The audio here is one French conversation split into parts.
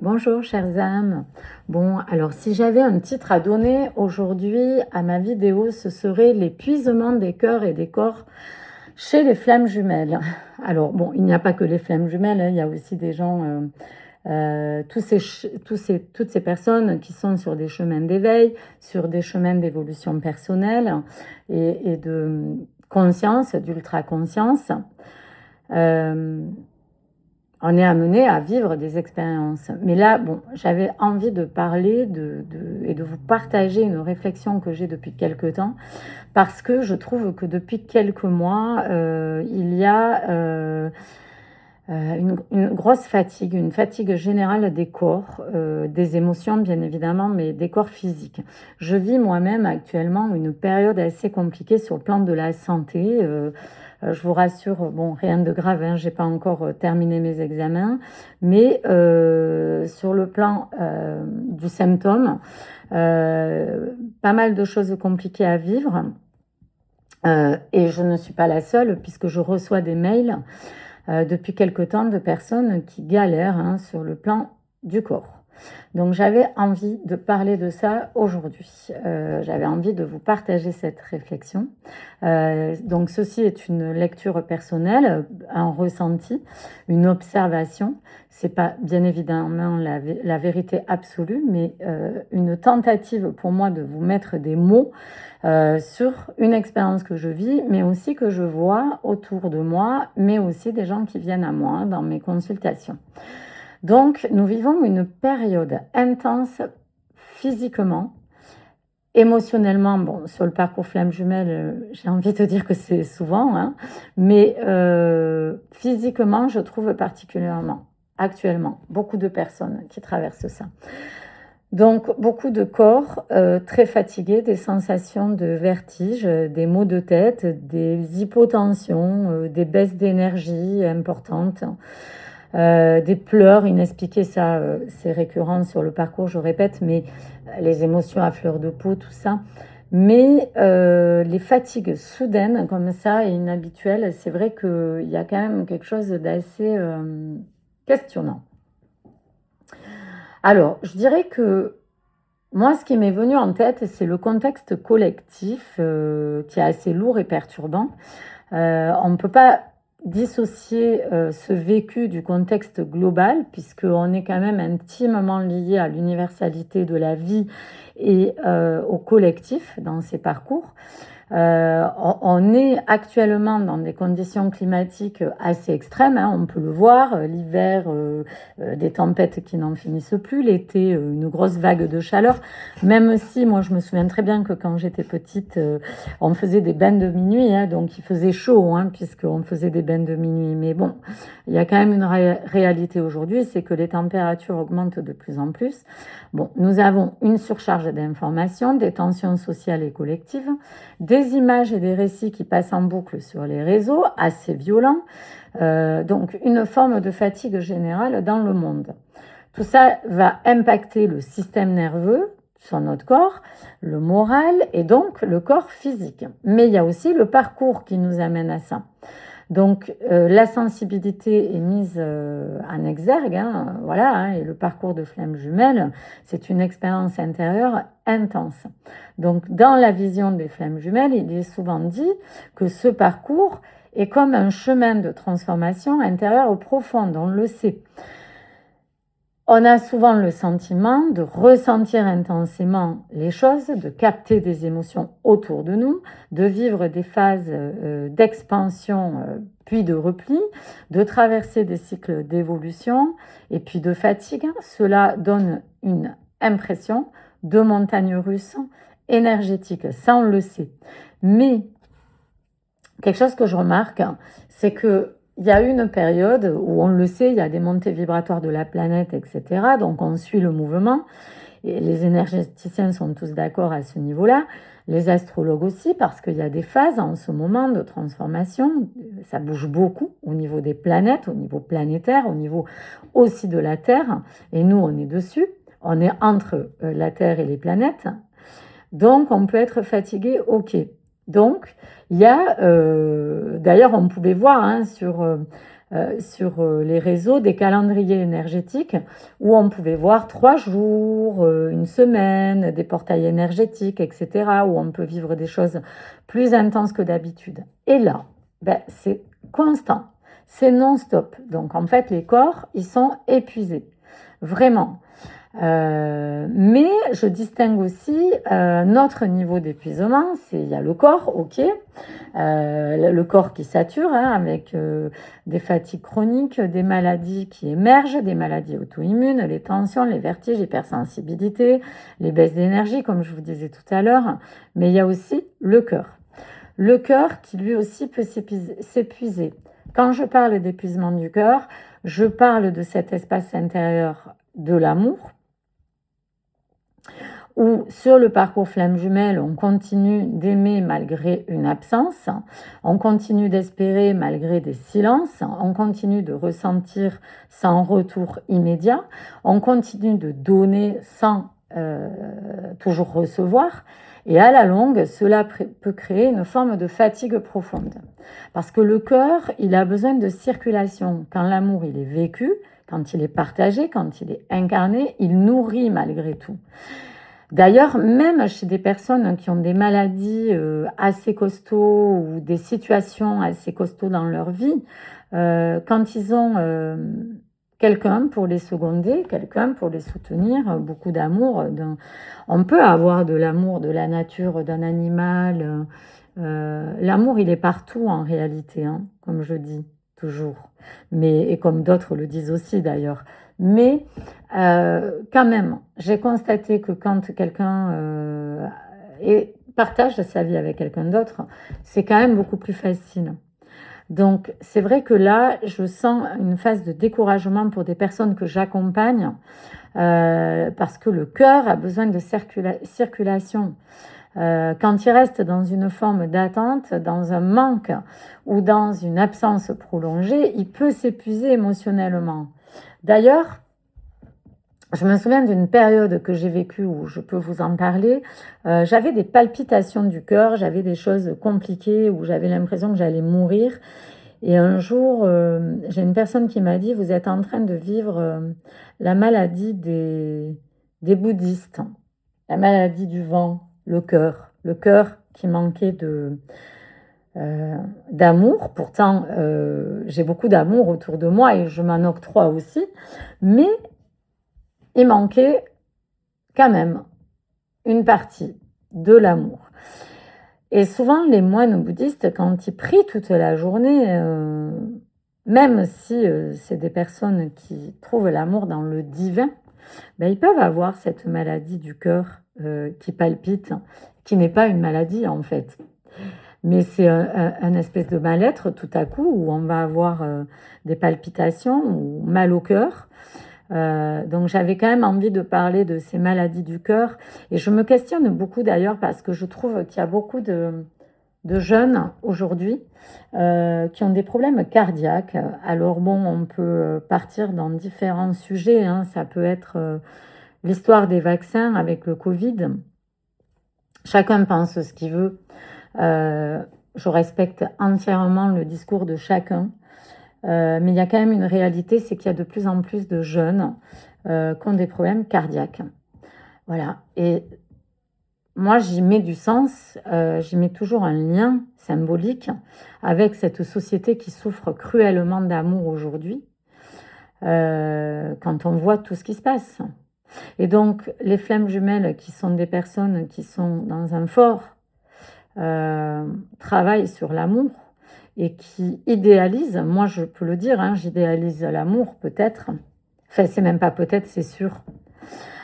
Bonjour chers âmes. Bon, alors si j'avais un titre à donner aujourd'hui à ma vidéo, ce serait l'épuisement des cœurs et des corps chez les flammes jumelles. Alors bon, il n'y a pas que les flammes jumelles, hein, il y a aussi des gens, toutes ces personnes qui sont sur des chemins d'éveil, sur des chemins d'évolution personnelle et de conscience, d'ultra-conscience. Euh, on est amené à vivre des expériences. Mais là, bon, j'avais envie de parler et de vous partager une réflexion que j'ai depuis quelques temps, parce que je trouve que depuis quelques mois, il y a une grosse fatigue, une fatigue générale des corps, des émotions bien évidemment, mais des corps physiques. Je vis moi-même actuellement une période assez compliquée sur le plan de la santé. Je vous rassure, bon, rien de grave, hein, j'ai pas encore terminé mes examens, mais sur le plan du symptôme, pas mal de choses compliquées à vivre. Et je ne suis pas la seule, puisque je reçois des mails depuis quelque temps de personnes qui galèrent, hein, sur le plan du corps. Donc j'avais envie de parler de ça aujourd'hui. J'avais envie de vous partager cette réflexion. Donc ceci est une lecture personnelle, un ressenti, une observation. C'est pas bien évidemment la vérité absolue, mais une tentative pour moi de vous mettre des mots sur une expérience que je vis, mais aussi que je vois autour de moi, mais aussi des gens qui viennent à moi dans mes consultations. Donc, nous vivons une période intense physiquement, émotionnellement. Bon, sur le parcours flamme jumelle, j'ai envie de dire que c'est souvent, hein, mais physiquement, je trouve particulièrement, actuellement, beaucoup de personnes qui traversent ça. Donc, beaucoup de corps très fatigués, des sensations de vertige, des maux de tête, des hypotensions, des baisses d'énergie importantes, des pleurs inexpliquées. Ça, c'est récurrent sur le parcours, je répète, mais les émotions à fleur de peau, tout ça. Mais les fatigues soudaines comme ça et inhabituelles, c'est vrai qu'il y a quand même quelque chose d'assez questionnant. Alors, je dirais que moi, ce qui m'est venu en tête, c'est le contexte collectif qui est assez lourd et perturbant. On ne peut pas dissocier ce vécu du contexte global, puisqu'on est quand même intimement lié à l'universalité de la vie et au collectif dans ces parcours. On est actuellement dans des conditions climatiques assez extrêmes, hein, on peut le voir, l'hiver, des tempêtes qui n'en finissent plus, l'été, une grosse vague de chaleur, même si moi je me souviens très bien que quand j'étais petite, on faisait des bains de minuit, hein, donc il faisait chaud, hein, puisqu'on faisait des bains de minuit, mais bon, il y a quand même une réalité aujourd'hui, c'est que les températures augmentent de plus en plus. Bon, nous avons une surcharge d'informations, des tensions sociales et collectives, des images et des récits qui passent en boucle sur les réseaux, assez violents, donc une forme de fatigue générale dans le monde. Tout ça va impacter le système nerveux sur notre corps, le moral et donc le corps physique. Mais il y a aussi le parcours qui nous amène à ça. Donc la sensibilité est mise en exergue, hein, voilà, hein, et le parcours de flamme jumelle, c'est une expérience intérieure intense. Donc dans la vision des flammes jumelles, il est souvent dit que ce parcours est comme un chemin de transformation intérieure profonde, on le sait. On a souvent le sentiment de ressentir intensément les choses, de capter des émotions autour de nous, de vivre des phases d'expansion puis de repli, de traverser des cycles d'évolution et puis de fatigue. Cela donne une impression de montagne russe énergétique, ça on le sait. Mais quelque chose que je remarque, c'est que il y a une période où on le sait, il y a des montées vibratoires de la planète, etc. Donc on suit le mouvement. Et les énergéticiens sont tous d'accord à ce niveau-là. Les astrologues aussi, parce qu'il y a des phases en ce moment de transformation. Ça bouge beaucoup au niveau des planètes, au niveau planétaire, au niveau aussi de la Terre. Et nous, on est dessus. On est entre la Terre et les planètes. Donc on peut être fatigué, ok. Donc, il y a, d'ailleurs, on pouvait voir, hein, sur sur les réseaux des calendriers énergétiques où on pouvait voir 3 jours, une semaine, des portails énergétiques, etc., où on peut vivre des choses plus intenses que d'habitude. Et là, ben, c'est constant, c'est non-stop. Donc en fait, les corps, ils sont épuisés, vraiment. Mais je distingue aussi notre niveau d'épuisement, il y a le corps, ok, le corps qui sature avec des fatigues chroniques, des maladies qui émergent, des maladies auto-immunes, les tensions, les vertiges, l'hypersensibilité, les baisses d'énergie, comme je vous disais tout à l'heure, mais il y a aussi le cœur. Le cœur qui lui aussi peut s'épuiser. Quand je parle d'épuisement du cœur, je parle de cet espace intérieur de l'amour, où sur le parcours flamme jumelle, on continue d'aimer malgré une absence, on continue d'espérer malgré des silences, on continue de ressentir sans retour immédiat, on continue de donner sans toujours recevoir, et à la longue, cela peut créer une forme de fatigue profonde. Parce que le cœur, il a besoin de circulation. Quand l'amour, il est vécu, quand il est partagé, quand il est incarné, il nourrit malgré tout. D'ailleurs, même chez des personnes qui ont des maladies assez costauds ou des situations assez costauds dans leur vie, quand ils ont quelqu'un pour les seconder, quelqu'un pour les soutenir, beaucoup d'amour, on peut avoir de l'amour de la nature, d'un animal. L'amour, il est partout en réalité, hein, comme je dis toujours, et comme d'autres le disent aussi d'ailleurs. Mais quand même, j'ai constaté que quand quelqu'un partage sa vie avec quelqu'un d'autre, c'est quand même beaucoup plus facile. Donc, c'est vrai que là, je sens une phase de découragement pour des personnes que j'accompagne parce que le cœur a besoin de circulation. Quand il reste dans une forme d'attente, dans un manque ou dans une absence prolongée, il peut s'épuiser émotionnellement. D'ailleurs, je me souviens d'une période que j'ai vécue où je peux vous en parler. J'avais des palpitations du cœur, j'avais des choses compliquées où j'avais l'impression que j'allais mourir. Et un jour, j'ai une personne qui m'a dit, vous êtes en train de vivre la maladie des bouddhistes, la maladie du vent, le cœur qui manquait d'amour. Pourtant, j'ai beaucoup d'amour autour de moi et je m'en octroie aussi, mais il manquait quand même une partie de l'amour. Et souvent, les moines bouddhistes, quand ils prient toute la journée, même si c'est des personnes qui trouvent l'amour dans le divin, ben, ils peuvent avoir cette maladie du cœur qui palpite, qui n'est pas une maladie en fait. Mais c'est un espèce de mal-être tout à coup où on va avoir des palpitations ou mal au cœur. Donc j'avais quand même envie de parler de ces maladies du cœur et je me questionne beaucoup d'ailleurs parce que je trouve qu'il y a beaucoup de jeunes aujourd'hui qui ont des problèmes cardiaques. Alors bon, on peut partir dans différents sujets, hein. Ça peut être l'histoire des vaccins avec le Covid. Chacun pense ce qu'il veut. Je respecte entièrement le discours de chacun. Mais il y a quand même une réalité, c'est qu'il y a de plus en plus de jeunes qui ont des problèmes cardiaques. Voilà. Et moi, j'y mets du sens, j'y mets toujours un lien symbolique avec cette société qui souffre cruellement d'amour aujourd'hui, quand on voit tout ce qui se passe. Et donc, les flammes jumelles, qui sont des personnes qui sont dans un fort travail sur l'amour, et qui idéalise, moi je peux le dire, hein, j'idéalise l'amour peut-être, enfin c'est même pas peut-être, c'est sûr.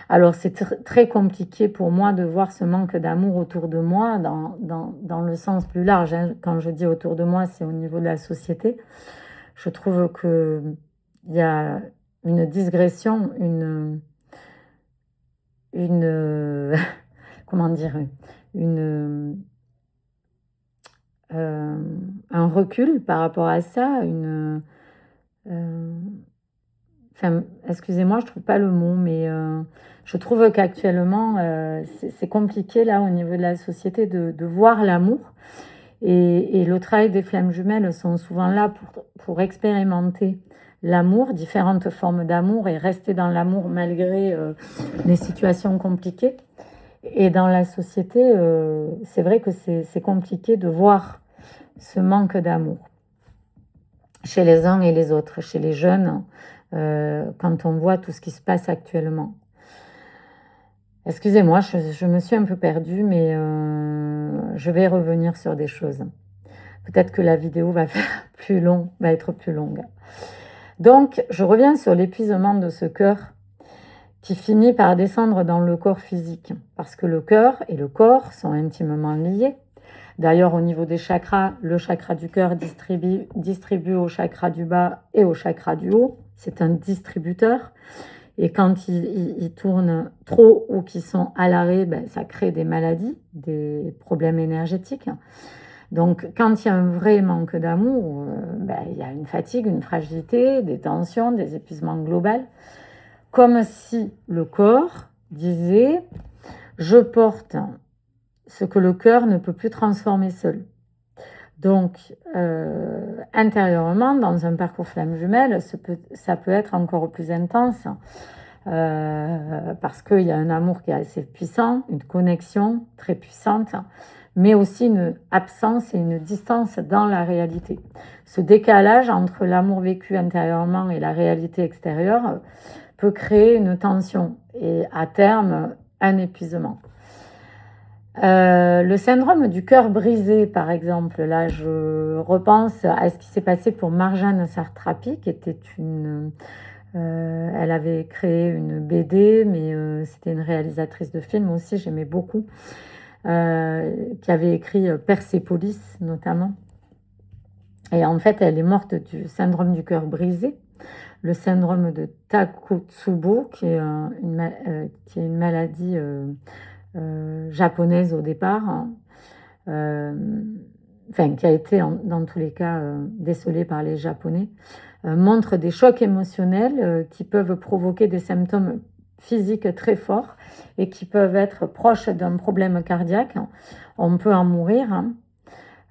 Alors c'est très compliqué pour moi de voir ce manque d'amour autour de moi, dans le sens plus large, hein. Quand je dis autour de moi, c'est au niveau de la société. Je trouve qu'il y a une digression, comment dire, un recul par rapport à ça, enfin, excusez-moi, je trouve pas le mot, mais je trouve qu'actuellement, c'est compliqué là au niveau de la société de voir l'amour. Et le travail des flammes jumelles sont souvent là pour expérimenter l'amour, différentes formes d'amour et rester dans l'amour malgré les situations compliquées. Et dans la société, c'est vrai que c'est compliqué de voir ce manque d'amour chez les uns et les autres, chez les jeunes, quand on voit tout ce qui se passe actuellement. Excusez-moi, je me suis un peu perdue, mais je vais revenir sur des choses. Peut-être que la vidéo va être plus longue. Donc, je reviens sur l'épuisement de ce cœur qui finit par descendre dans le corps physique, parce que le cœur et le corps sont intimement liés. D'ailleurs, au niveau des chakras, le chakra du cœur distribue au chakra du bas et au chakra du haut. C'est un distributeur. Et quand ils tournent trop ou qu'ils sont à l'arrêt, ça crée des maladies, des problèmes énergétiques. Donc, quand il y a un vrai manque d'amour, il y a une fatigue, une fragilité, des tensions, des épuisements globaux. Comme si le corps disait « je porte ce que le cœur ne peut plus transformer seul ». Donc, intérieurement, dans un parcours flamme jumelle, ça peut être encore plus intense parce qu'il y a un amour qui est assez puissant, une connexion très puissante, mais aussi une absence et une distance dans la réalité. Ce décalage entre l'amour vécu intérieurement et la réalité extérieure peut créer une tension et à terme un épuisement. Le syndrome du cœur brisé, par exemple, là je repense à ce qui s'est passé pour Marjane Satrapi, qui était elle avait créé une BD, mais c'était une réalisatrice de films aussi, j'aimais beaucoup, qui avait écrit Persépolis notamment. Et en fait, elle est morte du syndrome du cœur brisé, le syndrome de Takotsubo, qui est une maladie japonaise au départ, qui a été dans tous les cas décelée par les Japonais, montre des chocs émotionnels qui peuvent provoquer des symptômes physiques très forts et qui peuvent être proches d'un problème cardiaque. On peut en mourir.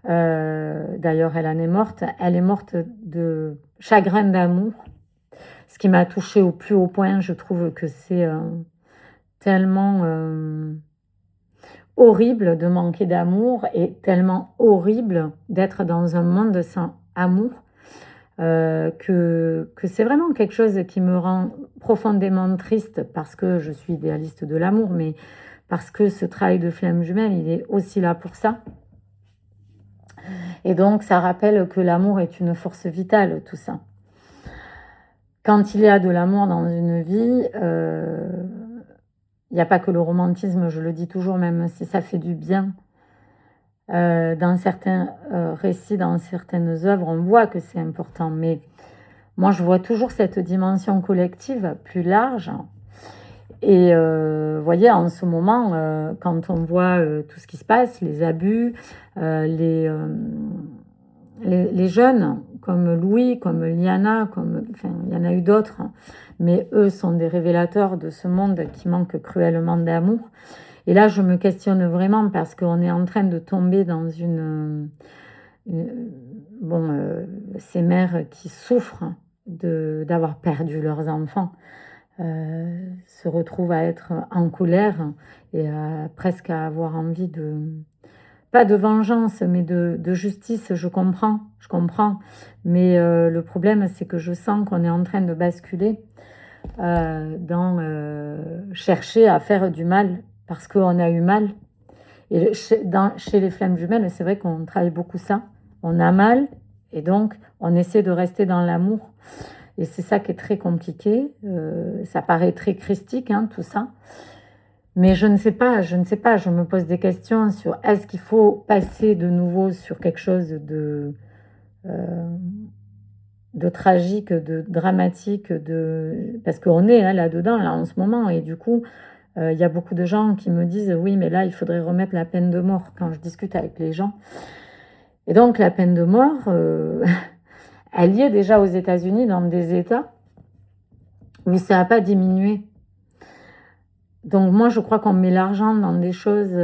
D'ailleurs, elle en est morte. Elle est morte de chagrin d'amour, ce qui m'a touchée au plus haut point. Je trouve que c'est tellement horrible de manquer d'amour et tellement horrible d'être dans un monde sans amour que c'est vraiment quelque chose qui me rend profondément triste parce que je suis idéaliste de l'amour, mais parce que ce travail de flamme jumelle, il est aussi là pour ça. Et donc, ça rappelle que l'amour est une force vitale, tout ça. Quand il y a de l'amour dans une vie, il n'y a pas que le romantisme, je le dis toujours, même si ça fait du bien. Dans certains récits, dans certaines œuvres, on voit que c'est important. Mais moi, je vois toujours cette dimension collective plus large. Et vous voyez, en ce moment, quand on voit tout ce qui se passe, les abus, les jeunes, comme Louis, comme Liana, il y en a eu d'autres, mais eux sont des révélateurs de ce monde qui manque cruellement d'amour. Et là, je me questionne vraiment parce qu'on est en train de tomber dans ces mères qui souffrent d'avoir perdu leurs enfants se retrouvent à être en colère et presque à avoir envie pas de vengeance, mais de justice. Je comprends, mais le problème, c'est que je sens qu'on est en train de basculer dans chercher à faire du mal parce qu'on a eu mal. Et chez les flammes jumelles, c'est vrai qu'on travaille beaucoup ça. On a mal et donc on essaie de rester dans l'amour. Et c'est ça qui est très compliqué. Ça paraît très christique, tout ça. Mais je ne sais pas, je me pose des questions sur est-ce qu'il faut passer de nouveau sur quelque chose de tragique, de dramatique, parce qu'on est là-dedans, là, en ce moment. Et du coup, il y a beaucoup de gens qui me disent « Oui, mais là, il faudrait remettre la peine de mort » quand je discute avec les gens. Et donc, la peine de mort, elle y est déjà aux États-Unis, dans des États où ça n'a pas diminué. Donc moi, je crois qu'on met l'argent dans des choses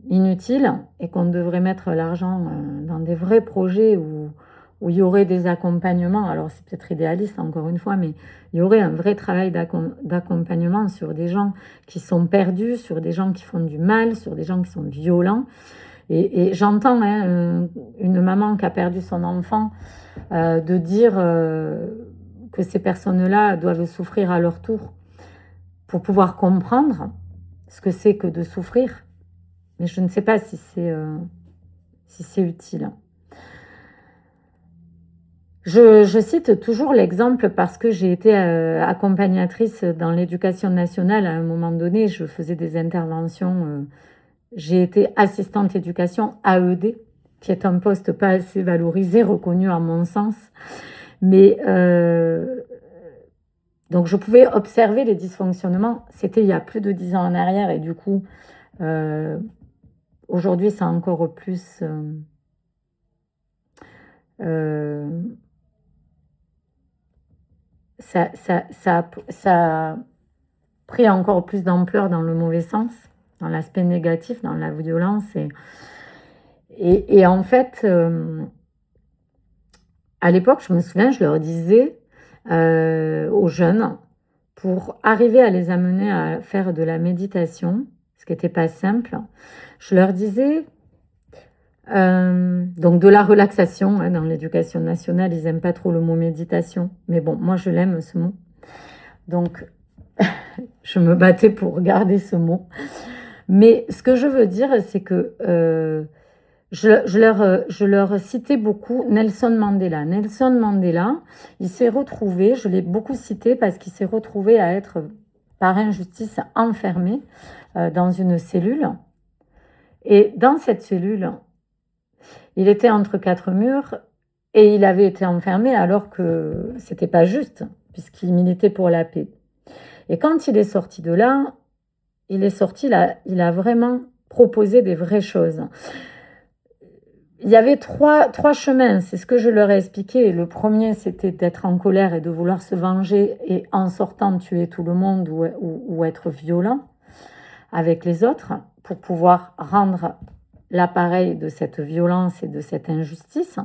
inutile et qu'on devrait mettre l'argent dans des vrais projets où il y aurait des accompagnements. Alors c'est peut-être idéaliste encore une fois, mais il y aurait un vrai travail d'accompagnement sur des gens qui sont perdus, sur des gens qui font du mal, sur des gens qui sont violents. Et j'entends une maman qui a perdu son enfant de dire que ces personnes-là doivent souffrir à leur tour pour pouvoir comprendre ce que c'est que de souffrir. Mais je ne sais pas si c'est utile. Je cite toujours l'exemple parce que j'ai été accompagnatrice dans l'éducation nationale à un moment donné. Je faisais des interventions. J'ai été assistante éducation AED, qui est un poste pas assez valorisé, reconnu à mon sens. Mais donc je pouvais observer les dysfonctionnements. C'était il y a plus de 10 ans en arrière et du coup, aujourd'hui, c'est encore plus... ça a pris encore plus d'ampleur dans le mauvais sens, dans l'aspect négatif, dans la violence. Et en fait, à l'époque, je me souviens, je leur disais aux jeunes, pour arriver à les amener à faire de la méditation, ce qui n'était pas simple, je leur disais, donc de la relaxation, dans l'éducation nationale, ils n'aiment pas trop le mot méditation, mais bon, moi je l'aime ce mot. Donc, je me battais pour garder ce mot. Mais ce que je veux dire, c'est que je leur citais beaucoup Nelson Mandela. Nelson Mandela, il s'est retrouvé, je l'ai beaucoup cité parce qu'il s'est retrouvé à être, par injustice, enfermé dans une cellule. Et dans cette cellule, il était entre 4 murs et il avait été enfermé alors que c'était pas juste, puisqu'il militait pour la paix. Et quand il est sorti de là, il a vraiment proposé des vraies choses. Il y avait trois chemins, c'est ce que je leur ai expliqué. Le premier, c'était d'être en colère et de vouloir se venger et en sortant tuer tout le monde ou être violent avec les autres pour pouvoir rendre l'appareil de cette violence et de cette injustice.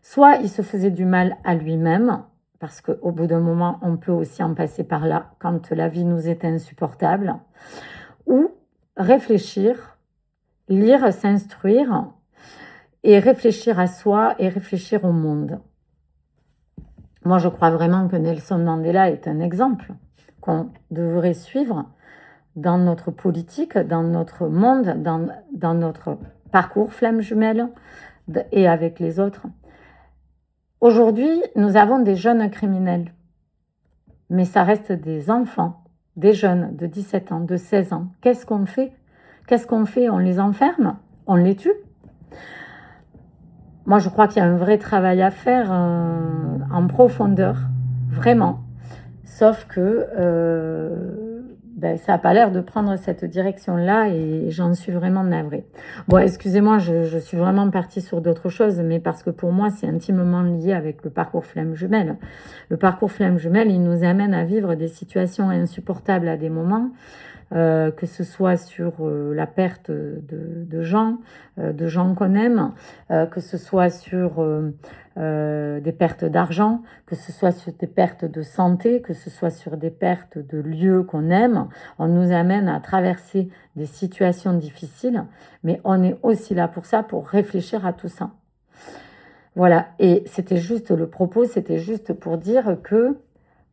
Soit il se faisait du mal à lui-même, parce qu'au bout d'un moment, on peut aussi en passer par là quand la vie nous est insupportable, ou réfléchir, lire, s'instruire, et réfléchir à soi et réfléchir au monde. Moi, je crois vraiment que Nelson Mandela est un exemple qu'on devrait suivre dans notre politique, dans notre monde, dans notre parcours flamme jumelle et avec les autres. Aujourd'hui, nous avons des jeunes criminels, mais ça reste des enfants, des jeunes de 17 ans, de 16 ans. Qu'est-ce qu'on fait? On les enferme? On les tue? Moi, je crois qu'il y a un vrai travail à faire en profondeur, vraiment. Sauf que ça n'a pas l'air de prendre cette direction-là et j'en suis vraiment navrée. Bon, excusez-moi, je suis vraiment partie sur d'autres choses, mais parce que pour moi, c'est intimement lié avec le parcours flamme jumelle. Le parcours flamme jumelle, il nous amène à vivre des situations insupportables à des moments, que ce soit sur la perte de gens qu'on aime, que ce soit sur des pertes d'argent, que ce soit sur des pertes de santé, que ce soit sur des pertes de lieux qu'on aime. On nous amène à traverser des situations difficiles, mais on est aussi là pour ça, pour réfléchir à tout ça. Voilà, et c'était juste le propos, c'était juste pour dire que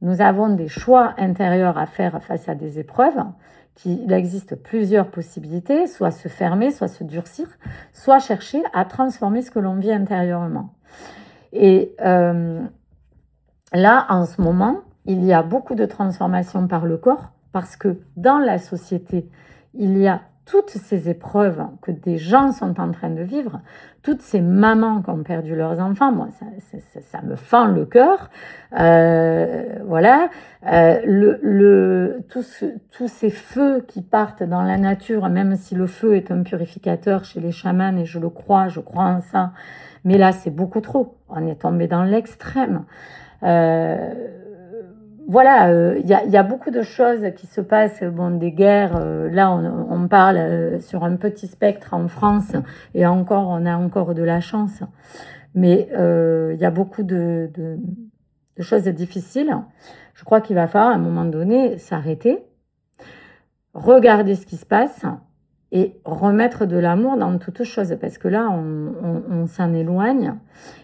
nous avons des choix intérieurs à faire face à des épreuves, qu'il existe plusieurs possibilités, soit se fermer, soit se durcir, soit chercher à transformer ce que l'on vit intérieurement. Et là, en ce moment, il y a beaucoup de transformations par le corps, parce que dans la société, il y a toutes ces épreuves que des gens sont en train de vivre, toutes ces mamans qui ont perdu leurs enfants, moi, ça me fend le cœur. Voilà. Tous ces feux qui partent dans la nature, même si le feu est un purificateur chez les chamans, et je crois en ça, mais là, c'est beaucoup trop. On est tombé dans l'extrême. voilà, y a beaucoup de choses qui se passent, bon, des guerres, là on parle sur un petit spectre en France, et encore, on a encore de la chance. Mais il y a beaucoup de choses difficiles. Je crois qu'il va falloir à un moment donné s'arrêter, regarder ce qui se passe et remettre de l'amour dans toute chose, parce que là, on s'en éloigne.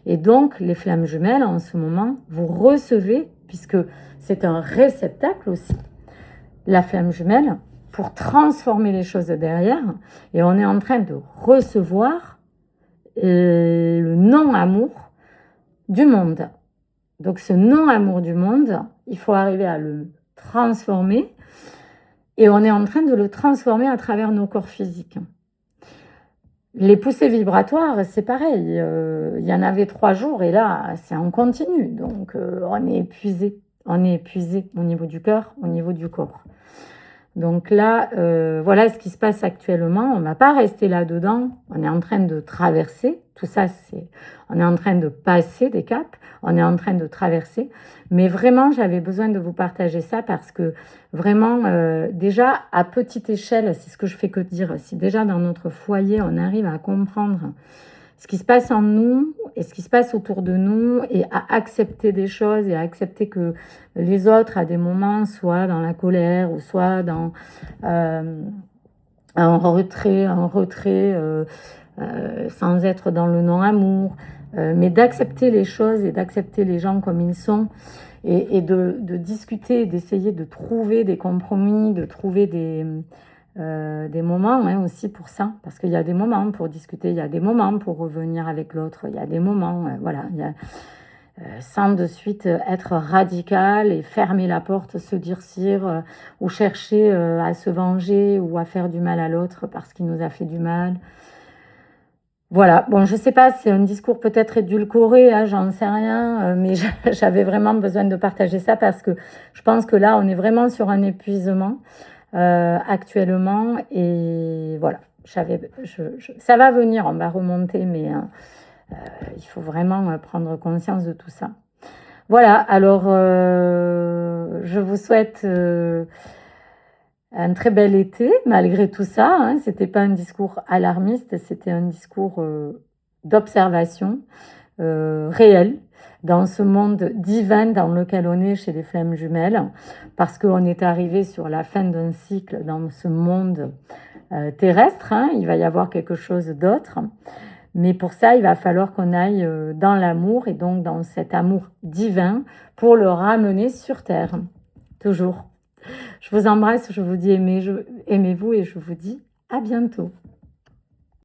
Et donc, les flammes jumelles, en ce moment, vous recevez, puisque c'est un réceptacle aussi, la flamme jumelle, pour transformer les choses derrière. Et on est en train de recevoir le non-amour du monde. Donc, ce non-amour du monde, il faut arriver à le transformer. Et on est en train de le transformer à travers nos corps physiques. Les poussées vibratoires, c'est pareil. Il y en avait 3 jours et là, c'est en continu. Donc, on est épuisé. On est épuisé au niveau du cœur, au niveau du corps. Donc là, voilà ce qui se passe actuellement. On ne va pas rester là-dedans. On est en train de traverser. Tout ça, on est en train de passer des caps. On est en train de traverser. Mais vraiment, j'avais besoin de vous partager ça parce que vraiment, déjà, à petite échelle, c'est ce que je fais que dire. Si déjà dans notre foyer, on arrive à comprendre ce qui se passe en nous et ce qui se passe autour de nous et à accepter des choses et à accepter que les autres, à des moments, soit dans la colère ou soit dans un retrait sans être dans le non-amour, mais d'accepter les choses et d'accepter les gens comme ils sont et de discuter, d'essayer de trouver des compromis, de trouver des moments hein, aussi pour ça, parce qu'il y a des moments pour discuter, il y a des moments pour revenir avec l'autre, il y a des moments, voilà, il y a, sans de suite être radical et fermer la porte, se durcir ou chercher à se venger ou à faire du mal à l'autre parce qu'il nous a fait du mal. Voilà, bon, je sais pas, c'est un discours peut-être édulcoré, hein, j'en sais rien, mais j'avais vraiment besoin de partager ça parce que je pense que là, on est vraiment sur un épuisement actuellement et voilà, ça va venir, on va remonter, mais il faut vraiment prendre conscience de tout ça. Voilà, alors je vous souhaite un très bel été, malgré tout ça. Hein, c'était pas un discours alarmiste, c'était un discours d'observation réel dans ce monde divin dans lequel on est chez les flammes jumelles, parce qu'on est arrivé sur la fin d'un cycle dans ce monde terrestre. Hein, il va y avoir quelque chose d'autre. Mais pour ça, il va falloir qu'on aille dans l'amour et donc dans cet amour divin pour le ramener sur Terre, toujours. Je vous embrasse, je vous dis aimez-vous et je vous dis à bientôt.